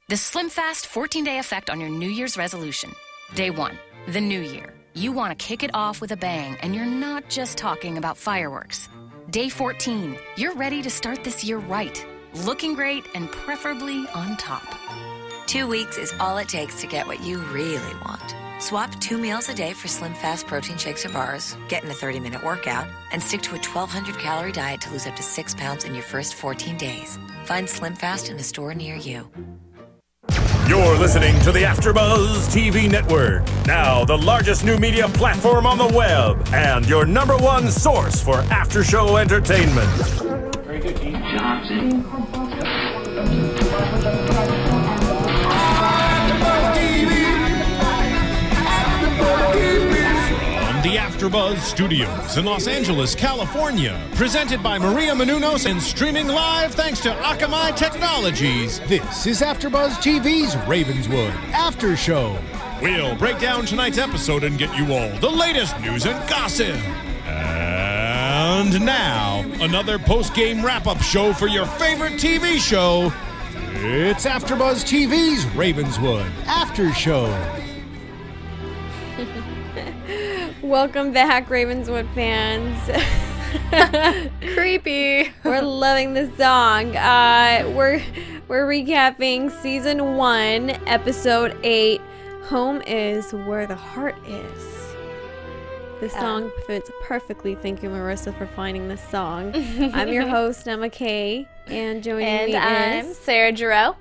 The Slim Fast 14-day effect on your New Year's resolution. Day 1, the new year. You want to kick it off with a bang, and you're not just talking about fireworks. Day 14, you're ready to start this year right, looking great and preferably on top. 2 weeks is all it takes to get what you really want. Swap 2 meals a day for Slim Fast protein shakes or bars, get in a 30-minute workout, and stick to a 1,200-calorie diet to lose up to 6 pounds in your first 14 days. Find Slim Fast in a store near you. You're listening to the AFTERBUZZ TV Network, now the largest new media platform on the web, and your #1 source for after-show entertainment. Very good, Keith Johnson. The AFTERBUZZ Studios in Los Angeles, California. Presented by Maria Menounos and streaming live thanks to Akamai Technologies. This is AFTERBUZZ TV's Ravenswood After Show. We'll break down tonight's episode and get you all the latest news and gossip. And now, another post-game wrap-up show for your favorite TV show. It's AFTERBUZZ TV's Ravenswood After Show. Welcome back, Ravenswood fans. Creepy. We're loving this song. We're recapping season 1, episode 8. Home is where the heart is. This song fits perfectly. Thank you, Marissa, for finding this song. I'm your host, Emma Kay, and joining me I'm is Sarah Giraud.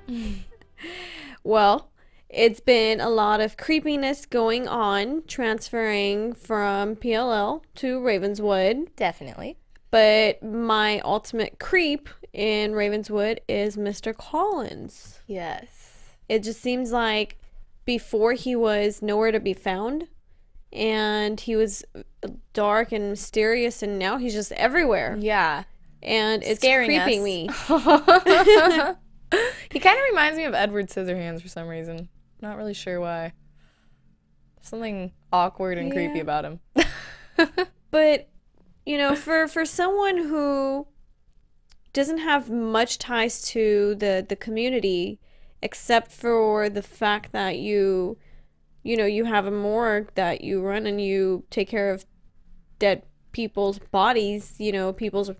Well, it's been a lot of creepiness going on, transferring from PLL to Ravenswood. Definitely. But my ultimate creep in Ravenswood is Mr. Collins. Yes. It just seems like before he was nowhere to be found, and he was dark and mysterious, and now he's just everywhere. Yeah. And it's Scaring creeping us. me. He kind of reminds me of Edward Scissorhands for some reason. Not really sure why. Something awkward and creepy about him. But, you know, for someone who doesn't have much ties to the community, except for the fact that you have a morgue that you run and you take care of dead people's bodies, people's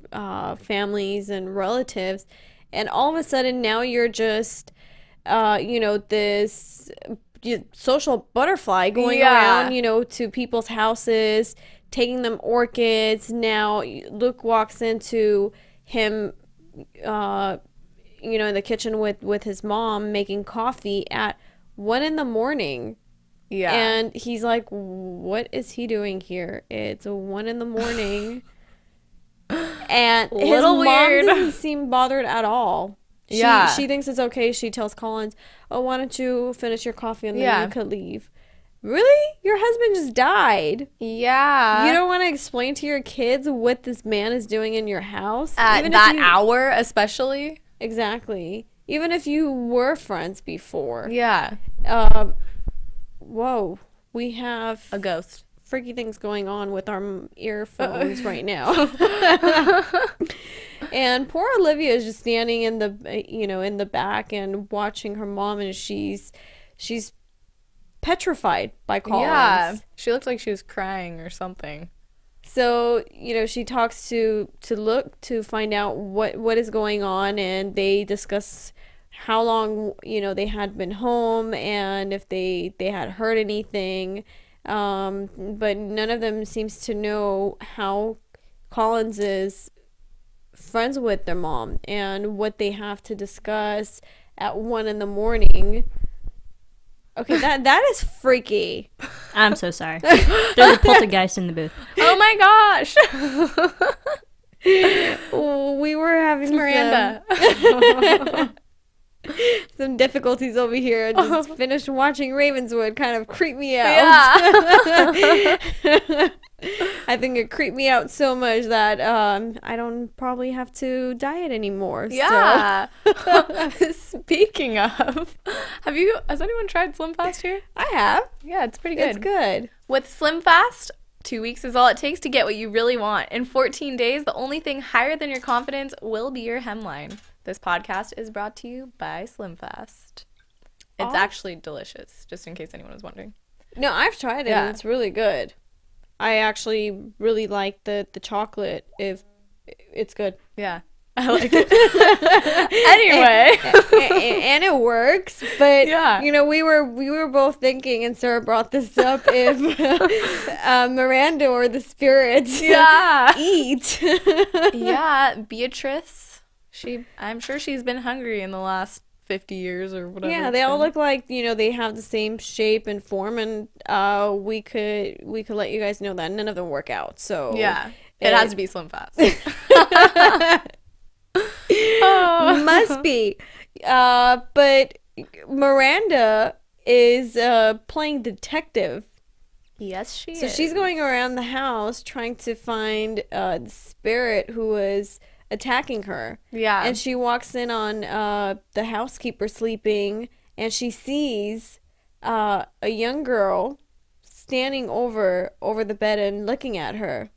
families and relatives, and all of a sudden now you're just this social butterfly going around, to people's houses, taking them orchids. Now Luke walks into him, in the kitchen with his mom making coffee at 1 a.m. Yeah. And he's like, what is he doing here? It's 1 a.m. And his mom doesn't seem bothered at all. She thinks it's okay. She tells Collins, oh, why don't you finish your coffee and then you could leave. Really? Your husband just died. Yeah. You don't want to explain to your kids what this man is doing in your house? At even that hour, especially? Exactly. Even if you were friends before. Yeah. Whoa. We have a ghost. Freaky things going on with our earphones right now. And poor Olivia is just standing in the back and watching her mom, and she's petrified by Collins. Yeah, she looked like she was crying or something. So, she talks to Luke to find out what is going on, and they discuss how long, they had been home and if they had heard anything. But none of them seems to know how Collins is friends with their mom and what they have to discuss at 1 a.m. Okay, that is freaky. I'm so sorry. There's a poltergeist in the booth. Oh my gosh. We were having Miranda. Some difficulties over here. I just finished watching Ravenswood. Kind of creeped me out. Yeah. I think it creeped me out so much that I don't probably have to diet anymore. Yeah. So. Speaking of, has anyone tried Slim Fast here? I have. Yeah, it's pretty good. It's good. With Slim Fast, 2 weeks is all it takes to get what you really want. In 14 days, the only thing higher than your confidence will be your hemline. This podcast is brought to you by Slim Fast. It's actually delicious, just in case anyone was wondering. No, I've tried it, and it's really good. I actually really like the chocolate. If it's good. Yeah. I like it. Anyway. And it works, but yeah. you know, we were both thinking, and Sarah brought this up, if Miranda or the spirits eat. Yeah, Beatrice. I'm sure she's been hungry in the last 50 years or whatever. Yeah, they all look like, you know, they have the same shape and form, and we could let you guys know that none of them work out. So yeah, it has to be Slim Fast. Must be. But Miranda is playing detective. Yes, she is. So she's going around the house trying to find the spirit who was attacking her. Yeah. And she walks in on the housekeeper sleeping, and she sees a young girl standing over the bed and looking at her.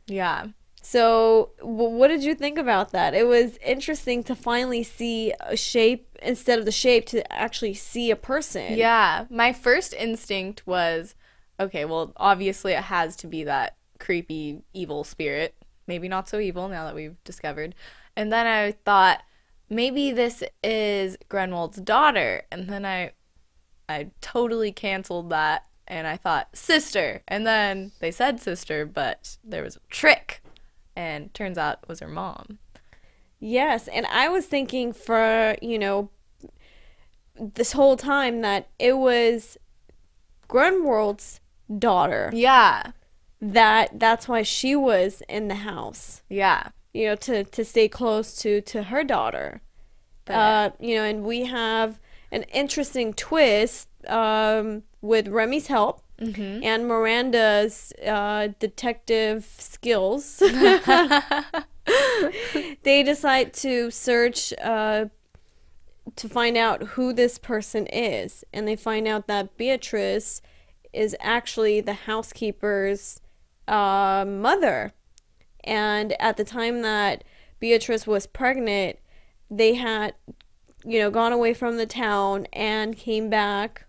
Yeah. So what did you think about that? It was interesting to finally see a shape instead of the shape, to actually see a person. Yeah. My first instinct was, okay, well, obviously it has to be that creepy, evil spirit. Maybe not so evil now that we've discovered. And then I thought, maybe this is Grunwald's daughter. And then I totally canceled that. And I thought, sister. And then they said sister, but there was a trick. And turns out it was her mom. Yes, and I was thinking for, you know, this whole time that it was Grunwald's daughter. Yeah. That's why she was in the house. Yeah. You know, to stay close to her daughter. You know, and we have an interesting twist with Remy's help. Mm-hmm. And Miranda's detective skills. They decide to search to find out who this person is, and they find out that Beatrice is actually the housekeeper's mother. And at the time that Beatrice was pregnant, they had, you know, gone away from the town and came back.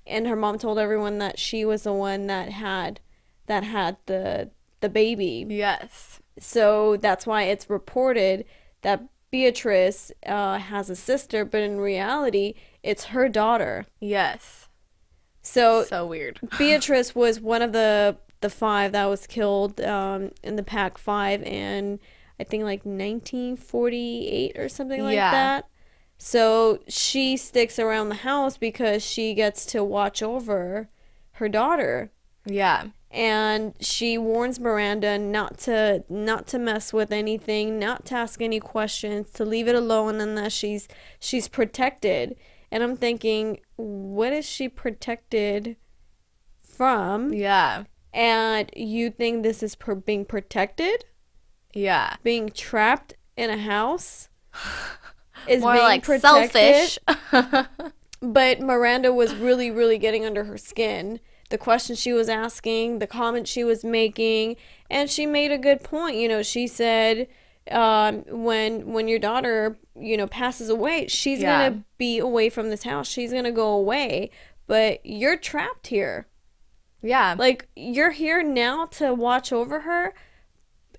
And her mom told everyone that she was the one that had the baby. Yes. So that's why it's reported that Beatrice has a sister, but in reality, it's her daughter. Yes. So weird. Beatrice was one of the 5 that was killed in the Pack 5, and I think like 1948 or something like that. So she sticks around the house because she gets to watch over her daughter. Yeah. And she warns Miranda not to mess with anything, not to ask any questions, to leave it alone, and that she's protected. And I'm thinking, what is she protected from? Yeah. And you think this is being protected? Yeah. Being trapped in a house? Is more being like protected. selfish. But Miranda was really, really getting under her skin. The questions she was asking, the comments she was making, and she made a good point. You know, she said, when your daughter, you know, passes away, she's gonna be away from this house. She's gonna go away, but you're trapped here. Yeah. Like, you're here now to watch over her,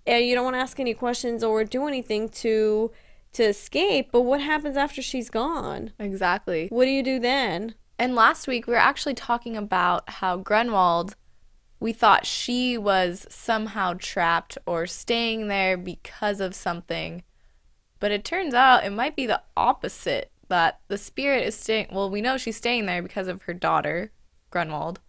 and you don't want to ask any questions or do anything to escape, but what happens after she's gone? Exactly. What do you do then? And last week we were actually talking about how Grunwald, we thought she was somehow trapped or staying there because of something, but it turns out it might be the opposite, that the spirit is staying, well, we know she's staying there because of her daughter, Grunwald.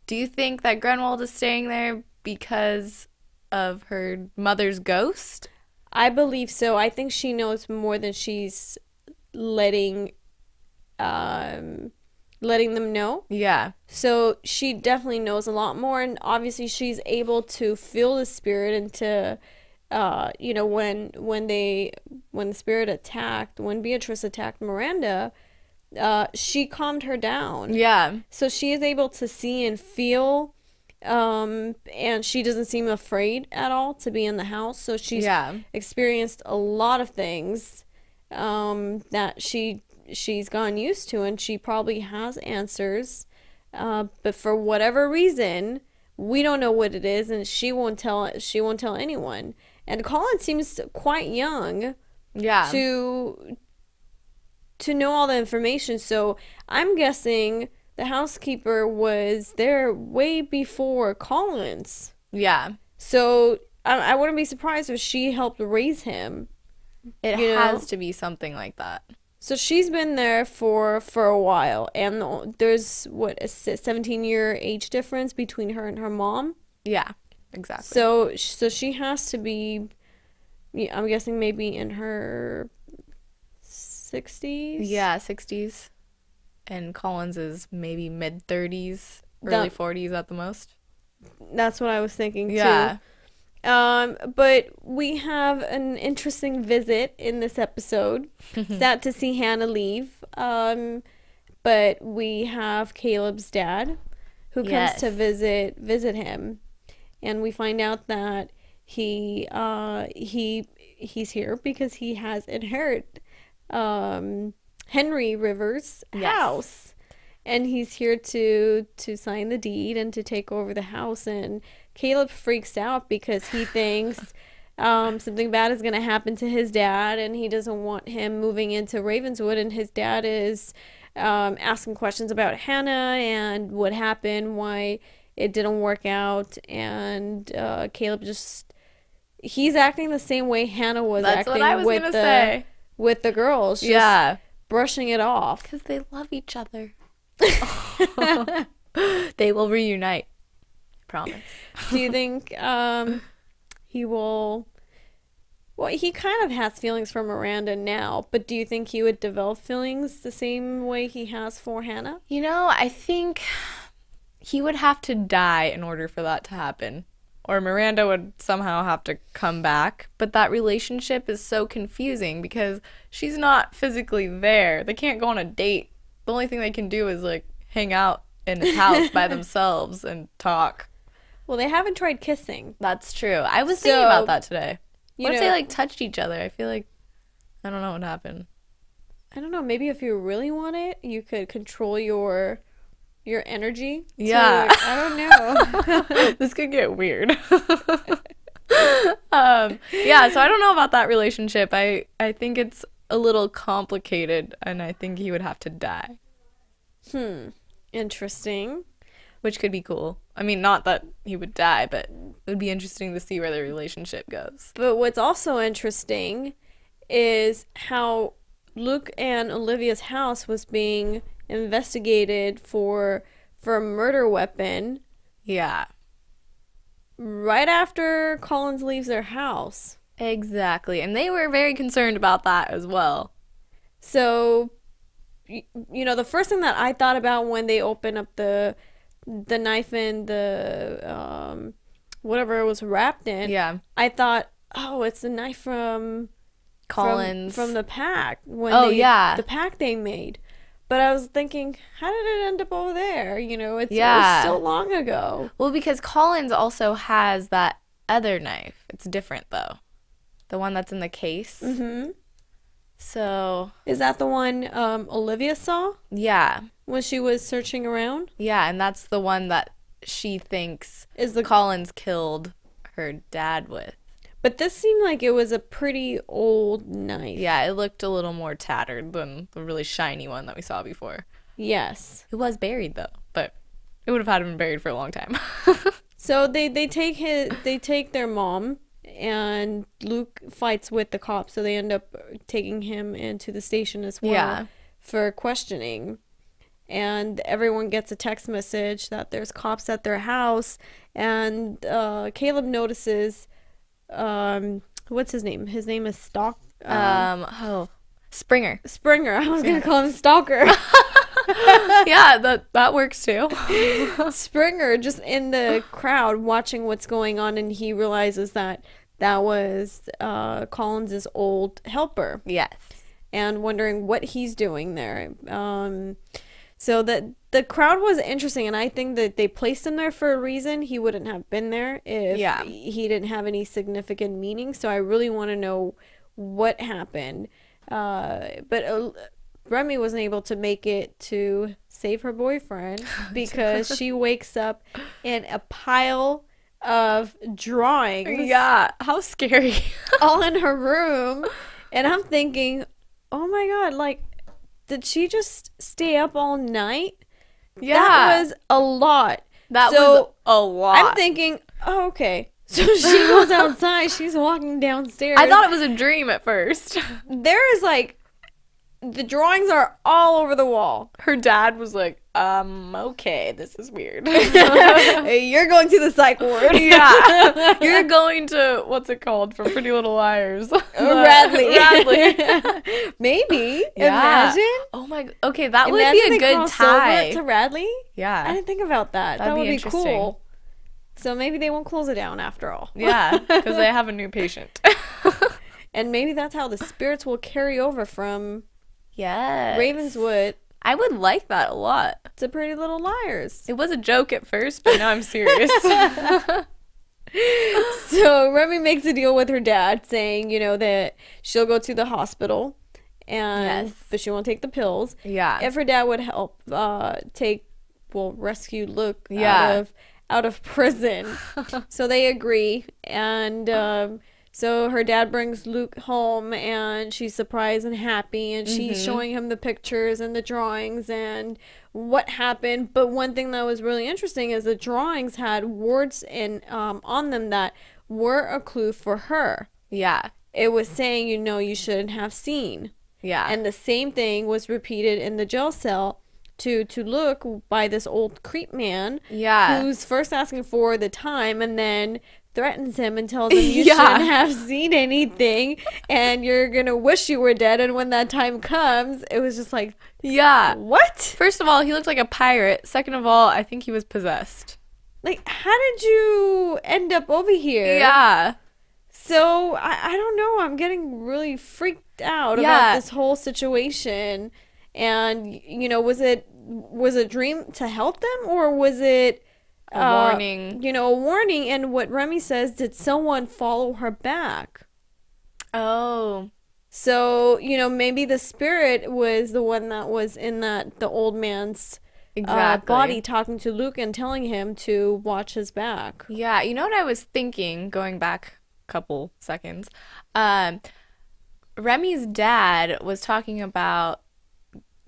Do you think that Grunwald is staying there because of her mother's ghost? I believe so. I think she knows more than she's letting them know. Yeah. So she definitely knows a lot more, and obviously she's able to feel the spirit and to, you know, when the spirit attacked, when Beatrice attacked Miranda, she calmed her down. Yeah. So she is able to see and feel. And she doesn't seem afraid at all to be in the house. So she's experienced a lot of things that she she's gotten used to, and she probably has answers, but for whatever reason, we don't know what it is, and she won't tell anyone. And Colin seems quite young, to know all the information. So I'm guessing the housekeeper was there way before Collins. Yeah. So I wouldn't be surprised if she helped raise him. It has to be something like that. So she's been there for a while, and there's what, a 17-year age difference between her and her mom. Yeah, exactly. So she has to be, I'm guessing, maybe in her 60s. Yeah, 60s. And Collins is maybe mid 30s, early 40s at the most. That's what I was thinking too. Yeah. But we have an interesting visit in this episode. Sad to see Hannah leave. But we have Caleb's dad, who comes to visit him, and we find out that he's here because he has inherited Henry Rivers' house, and he's here to sign the deed and to take over the house. And Caleb freaks out because he thinks something bad is going to happen to his dad, and he doesn't want him moving into Ravenswood. And his dad is asking questions about Hannah and what happened, why it didn't work out. And Caleb he's acting the same way Hannah was acting with the girls. Just brushing it off. Because they love each other. They will reunite. Promise. Do you think he will... Well, he kind of has feelings for Miranda now, but do you think he would develop feelings the same way he has for Hannah? You know, I think he would have to die in order for that to happen. Or Miranda would somehow have to come back. But that relationship is so confusing because she's not physically there. They can't go on a date. The only thing they can do is, like, hang out in his house by themselves and talk. Well, they haven't tried kissing. That's true. I was thinking about that today. What if they, like, touched each other? I feel like, I don't know what happened. I don't know. Maybe if you really want it, you could control your energy. Yeah. I don't know. This could get weird. Yeah, so I don't know about that relationship. I think it's a little complicated, and I think he would have to die. Interesting. Which could be cool. I mean, not that he would die, but it would be interesting to see where the relationship goes. But what's also interesting is how Luke and Olivia's house was being investigated for a murder weapon. Yeah. Right after Collins leaves their house. Exactly. And they were very concerned about that as well. So, you know, the first thing that I thought about when they opened up the knife and the whatever it was wrapped in, I thought, oh, it's the knife from Collins, from the pack when the pack they made. But I was thinking, how did it end up over there? You know, it was so long ago. Well, because Collins also has that other knife. It's different though, the one that's in the case. So is that the one Olivia saw? Yeah. When she was searching around? Yeah, and that's the one that she thinks is the Collins killed her dad with. But this seemed like it was a pretty old knife. Yeah, it looked a little more tattered than the really shiny one that we saw before. Yes. It was buried though, but it would have had to been buried for a long time. So they take their mom, and Luke fights with the cops, so they end up taking him into the station as well for questioning. And everyone gets a text message that there's cops at their house, and Caleb notices, what's his name? His name is Springer. Springer. I was gonna call him Stalker. Yeah, that works too. Springer just in the crowd watching what's going on, and he realizes that was Collins's old helper. Yes. And wondering what he's doing there. So the crowd was interesting, and I think that they placed him there for a reason. He wouldn't have been there if he didn't have any significant meaning. So I really want to know what happened. But Remy wasn't able to make it to save her boyfriend because she wakes up in a pile of drawings. Yeah, how scary. All in her room. And I'm thinking, oh my God, like, did she just stay up all night? Yeah. That was a lot. That was a lot. I'm thinking, oh, okay. So she goes outside. She's walking downstairs. I thought it was a dream at first. There is like, the drawings are all over the wall. Her dad was like, okay, this is weird. You're going to the psych ward. Yeah. You're going to, what's it called from Pretty Little Liars? Radley. Maybe. Yeah. Imagine. Oh my, okay, that would be a good tie. To Radley? Yeah. I didn't think about that. That'd that would be interesting. cool. So maybe they won't close it down after all. Yeah, because they have a new patient. And maybe that's how the spirits will carry over from Yes. Ravenswood I would like that a lot. to Pretty Little Liars. It was a joke at first, but now I'm serious. So Remy makes a deal with her dad saying, that she'll go to the hospital but she won't take the pills. Yeah. If her dad would help rescue Luke out of prison. So they agree, and so her dad brings Luke home, and she's surprised and happy, and she's showing him the pictures and the drawings and what happened. But one thing that was really interesting is the drawings had words on them that were a clue for her. Yeah. It was saying, you shouldn't have seen. Yeah. And the same thing was repeated in the jail cell to Luke by this old creep man. Yeah. Who's first asking for the time and then threatens him and tells him you shouldn't have seen anything and you're gonna wish you were dead, and when that time comes, it was just like, what? First of all, he looked like a pirate. Second of all, I think he was possessed. Like, how did you end up over here? Yeah. So I don't know, I'm getting really freaked out about this whole situation. And was it a dream to help them, or was it a warning? A warning. And what Remy says, did someone follow her back? Oh. So maybe the spirit was the one that was in the old man's body, talking to Luke and telling him to watch his back. Yeah. You know what I was thinking, going back a couple seconds? Remy's dad was talking about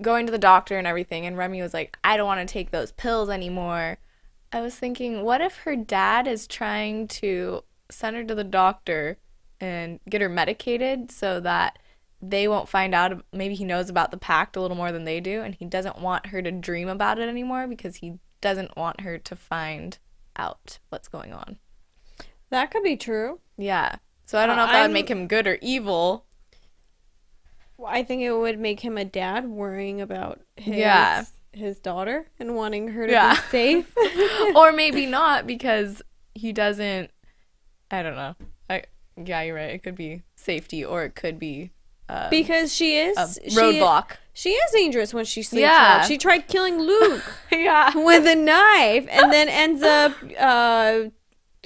going to the doctor and everything, and Remy was like, I don't want to take those pills anymore. I was thinking, what if her dad is trying to send her to the doctor and get her medicated so that they won't find out? Maybe he knows about the pact a little more than they do, and he doesn't want her to dream about it anymore because he doesn't want her to find out what's going on. That could be true. Yeah. So I don't know if that would make him good or evil. I think it would make him a dad worrying about his daughter and wanting her to be safe. Or maybe not, because he doesn't, I don't know. You're right. It could be safety, or it could be because she is a roadblock. She is dangerous when she sleeps out. She tried killing Luke with a knife and then ends up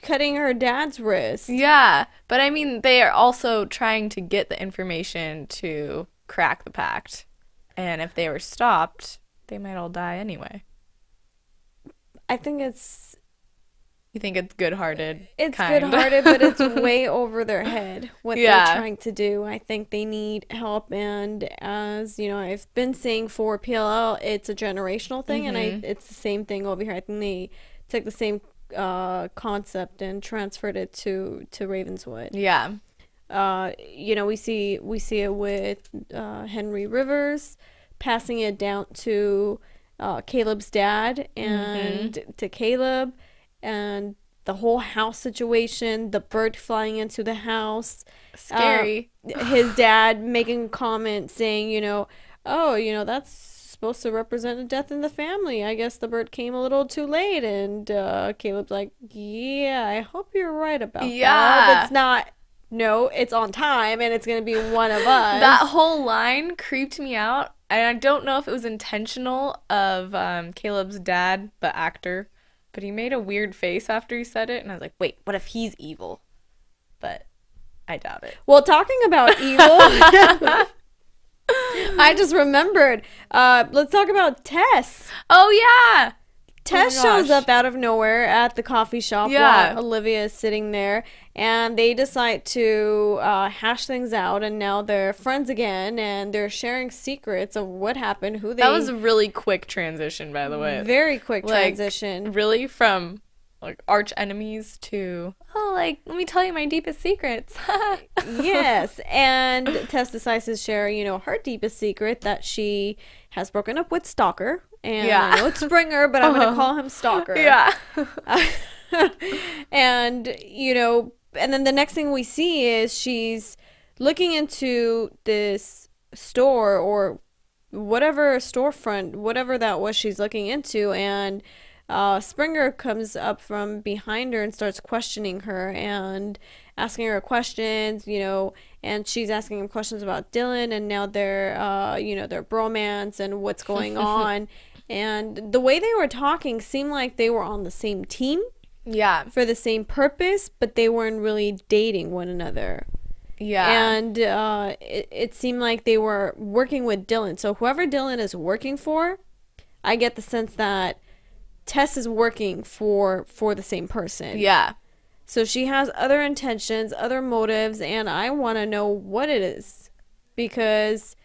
cutting her dad's wrist. Yeah, but I mean, they are also trying to get the information to crack the pact, and if they were stopped, they might all die anyway. I think it's... You think it's good-hearted? It's good-hearted, but it's way over their head what they're trying to do. I think they need help, and as I've been saying for PLL, it's a generational thing, and it's the same thing over here. I think they took the same concept and transferred it to Ravenswood. Yeah. We see it with Henry Rivers passing it down to Caleb's dad and to Caleb, and the whole house situation, the bird flying into the house. Scary. His dad making a comment saying, that's supposed to represent a death in the family. I guess the bird came a little too late. And Caleb's like, I hope you're right about that. I hope it's not. No, it's on time, and it's going to be one of us. That whole line creeped me out. And I don't know if it was intentional of Caleb's dad, the actor, but he made a weird face after he said it. And I was like, wait, what if he's evil? But I doubt it. Well, talking about evil... I just remembered. Let's talk about Tess. Oh, yeah. Tess shows up out of nowhere at the coffee shop while Olivia is sitting there, and they decide to hash things out, and now they're friends again, and they're sharing secrets of what happened, who they... That was a really quick transition, by the way. Very quick transition. Really from, like, arch enemies to, oh, like, let me tell you my deepest secrets. Yes, and Tess decides to share, you know, her deepest secret, that she has broken up with Stalker. And I know it's Springer, but I'm going to call him Stalker. Yeah. And, you know, and then the next thing we see is she's looking into this store or whatever storefront, whatever that was she's looking into, and Springer comes up from behind her and starts questioning her and asking her questions, you know, and she's asking him questions about Dylan, and now their, you know, their bromance and what's going on. And the way they were talking seemed like they were on the same team. Yeah. For the same purpose, but they weren't really dating one another. Yeah. And it seemed like they were working with Dylan. So whoever Dylan is working for, I get the sense that Tess is working for the same person. Yeah. So she has other intentions, other motives, and I want to know what it is. Because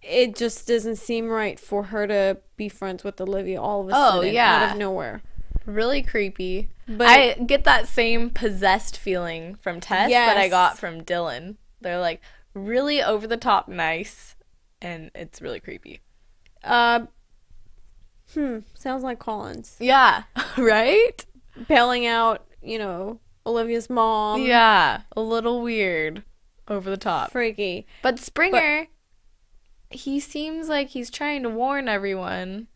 it just doesn't seem right for her to be friends with Olivia all of a sudden out of nowhere. Really creepy. But I get that same possessed feeling from Tess that I got from Dylan. They're like really over the top nice, and it's really creepy. Sounds like Collins. Yeah. Right? Bailing out, you know, Olivia's mom. Yeah. A little weird. Over the top. Freaky. But Springer, he seems like he's trying to warn everyone.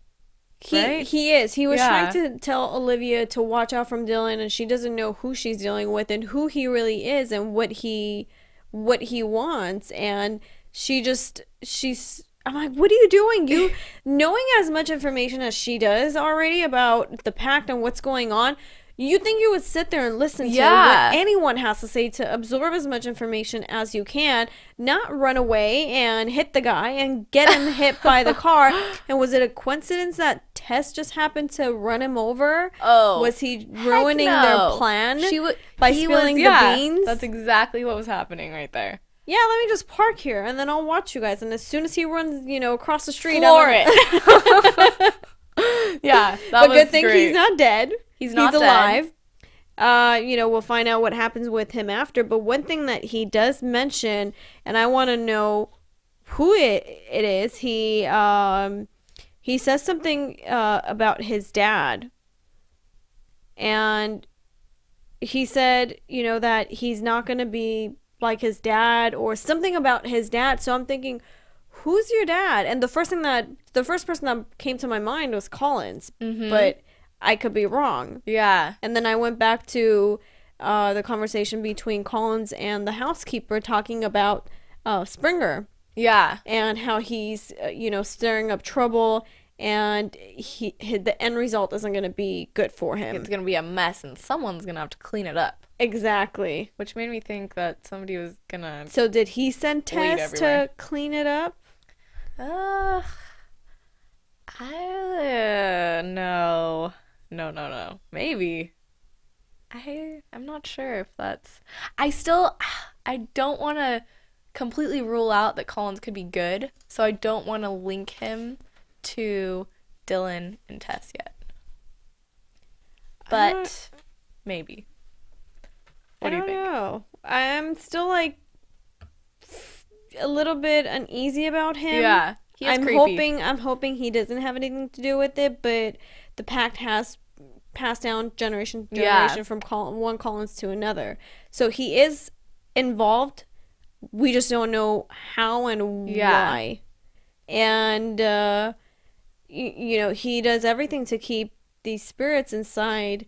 Right? He is. He was trying to tell Olivia to watch out from Dylan, and she doesn't know who she's dealing with and who he really is and what he wants. And I'm like, what are you doing? You knowing as much information as she does already about the pact and what's going on, you think you would sit there and listen to what anyone has to say to absorb as much information as you can, not run away and hit the guy and get him hit by the car. And was it a coincidence that Tess just happened to run him over? Oh, was he ruining their plan by spilling the beans? That's exactly what was happening right there. Yeah, let me just park here and then I'll watch you guys. And as soon as he runs, you know, across the street, floor it. Yeah, but good thing he's not dead. He's alive. You know, we'll find out what happens with him after. But one thing that he does mention, and I want to know who it is. He says something about his dad, and he said, you know, that he's not going to be like his dad or something about his dad. So I'm thinking, who's your dad? And the first person that came to my mind was Collins, but I could be wrong. Yeah. And then I went back to the conversation between Collins and the housekeeper talking about Springer. Yeah. And how he's, you know, stirring up trouble, and the end result isn't going to be good for him. It's going to be a mess, and someone's going to have to clean it up. Exactly. Which made me think that somebody was going to... So did he send Tess to clean it up? No. No. Maybe. I'm not sure if that's... I don't want to completely rule out that Collins could be good, so I don't want to link him to Dylan and Tess yet. But maybe. What do you think? I don't know. I'm still like a little bit uneasy about him. Yeah. I'm hoping he doesn't have anything to do with it, but the pact has passed down generation to generation from one Collins to another. So he is involved. We just don't know how and why. And you know, he does everything to keep these spirits inside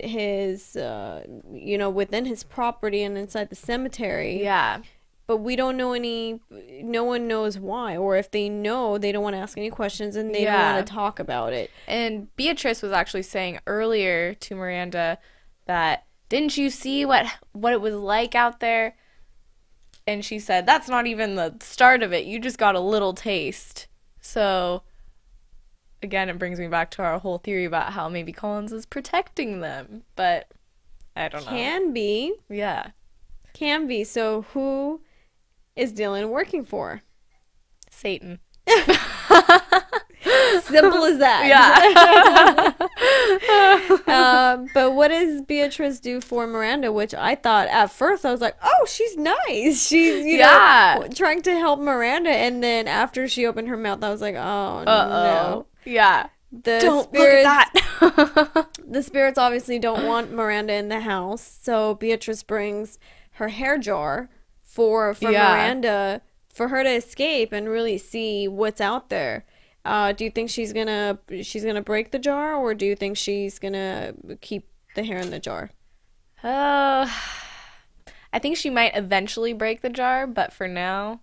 his you know, within his property and inside the cemetery. Yeah. But we don't know no one knows why, or if they know, they don't want to ask any questions and they don't want to talk about it. And Beatrice was actually saying earlier to Miranda that, didn't you see what it was like out there? And she said, that's not even the start of it. You just got a little taste. So, again, it brings me back to our whole theory about how maybe Collins is protecting them. But I don't know. Can be. Yeah. Can be. So who is Dylan working for? Satan. Simple as that. Yeah. But what does Beatrice do for Miranda? Which I thought at first I was like, oh, she's nice. She's you know trying to help Miranda, and then after she opened her mouth, I was like, oh no. Yeah. Don't look at that. The spirits obviously don't want Miranda in the house, so Beatrice brings her hair jar for Miranda, for her to escape and really see what's out there. Do you think she's gonna break the jar, or do you think she's gonna keep the hair in the jar? I think she might eventually break the jar, but for now,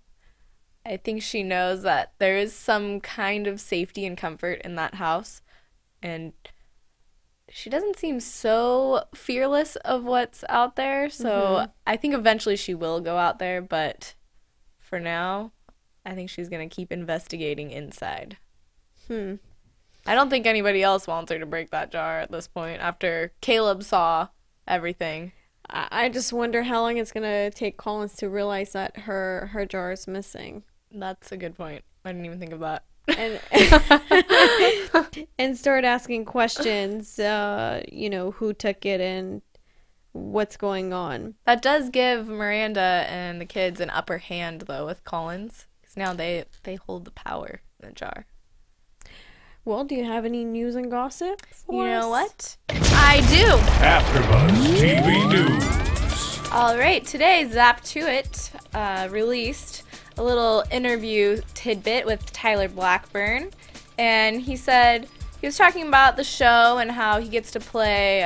I think she knows that there is some kind of safety and comfort in that house, and she doesn't seem so fearless of what's out there, so I think eventually she will go out there, but for now, I think she's going to keep investigating inside. I don't think anybody else wants her to break that jar at this point after Caleb saw everything. I just wonder how long it's going to take Collins to realize that her jar is missing. That's a good point. I didn't even think of that. And start asking questions, who took it and what's going on. That does give Miranda and the kids an upper hand, though, with Collins. Because now they hold the power in the jar. Well, do you have any news and gossip for us? You know what? I do. AfterBuzz TV News. All right, today Zap to It released a little interview tidbit with Tyler Blackburn, and he said he was talking about the show and how he gets to play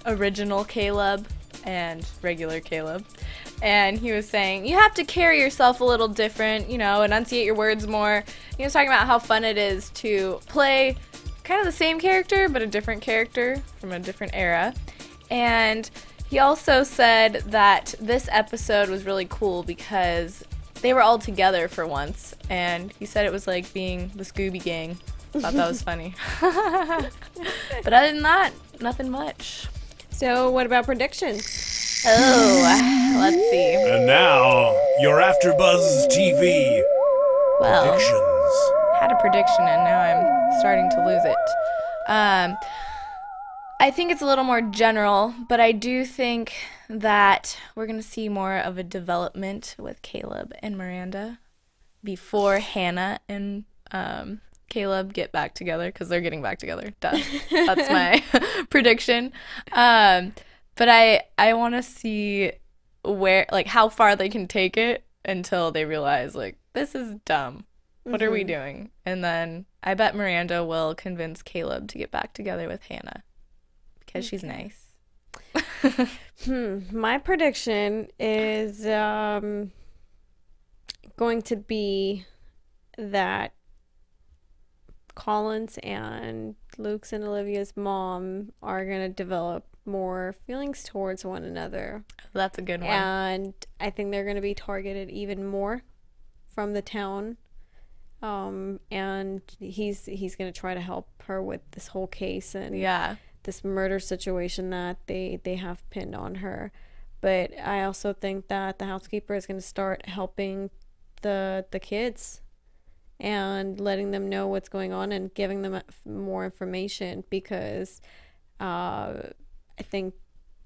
original Caleb and regular Caleb. And he was saying, you have to carry yourself a little different, enunciate your words more. He was talking about how fun it is to play kind of the same character, but a different character from a different era. And he also said that this episode was really cool because they were all together for once. And he said it was like being the Scooby Gang. Thought that was funny. But other than that, nothing much. So what about predictions? Oh, let's see. And now, your AfterBuzz TV predictions. Had a prediction and now I'm starting to lose it. I think it's a little more general, but I do think that we're going to see more of a development with Caleb and Miranda before Hannah and Caleb get back together, because they're getting back together. Duh. That's my prediction. But I want to see how far they can take it until they realize, this is dumb. What are we doing? And then I bet Miranda will convince Caleb to get back together with Hannah because she's nice. My prediction is going to be that Collins and Luke's and Olivia's mom are going to develop more feelings towards one another. That's a good one. And I think they're going to be targeted even more from the town. And he's going to try to help her with this whole case and this murder situation that they have pinned on her. But I also think that the housekeeper is going to start helping the kids and letting them know what's going on and giving them more information, because I think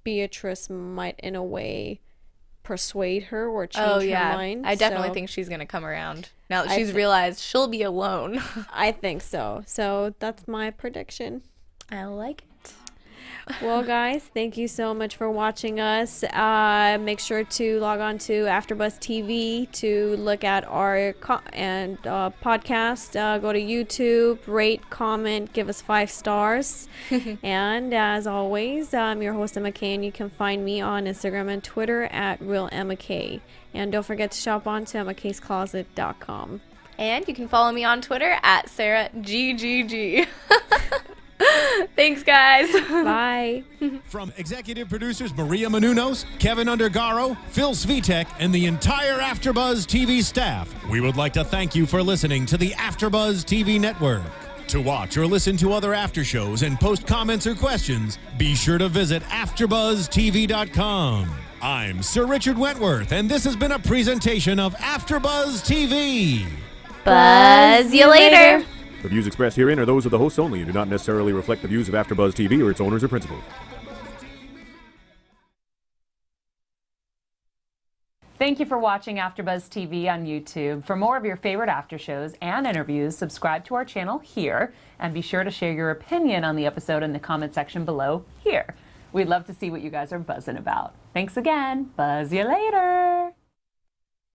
Beatrice might, in a way, persuade her or change her mind. I definitely think she's going to come around now that she's realized she'll be alone. I think so. So that's my prediction. I like it. Well, guys, thank you so much for watching us. Make sure to log on to AfterBuzz TV to look at our podcast. Go to YouTube, rate, comment, give us 5 stars. And as always, I'm your host, Emma Kay, and you can find me on Instagram and Twitter at RealEmmaK. And don't forget to shop on to EmmaKaysCloset.com. And you can follow me on Twitter at SarahGGG. Thanks, guys. Bye. From executive producers Maria Menounos, Kevin Undergaro, Phil Svitek, and the entire AfterBuzz TV staff, we would like to thank you for listening to the AfterBuzz TV network. To watch or listen to other after shows and post comments or questions, be sure to visit AfterBuzzTV.com. I'm Sir Richard Wentworth, and this has been a presentation of AfterBuzz TV. Buzz you later. The views expressed herein are those of the hosts only and do not necessarily reflect the views of AfterBuzz TV or its owners or principals. Thank you for watching AfterBuzz TV on YouTube. For more of your favorite after shows and interviews, subscribe to our channel here, and be sure to share your opinion on the episode in the comment section below here. We'd love to see what you guys are buzzing about. Thanks again. Buzz you later.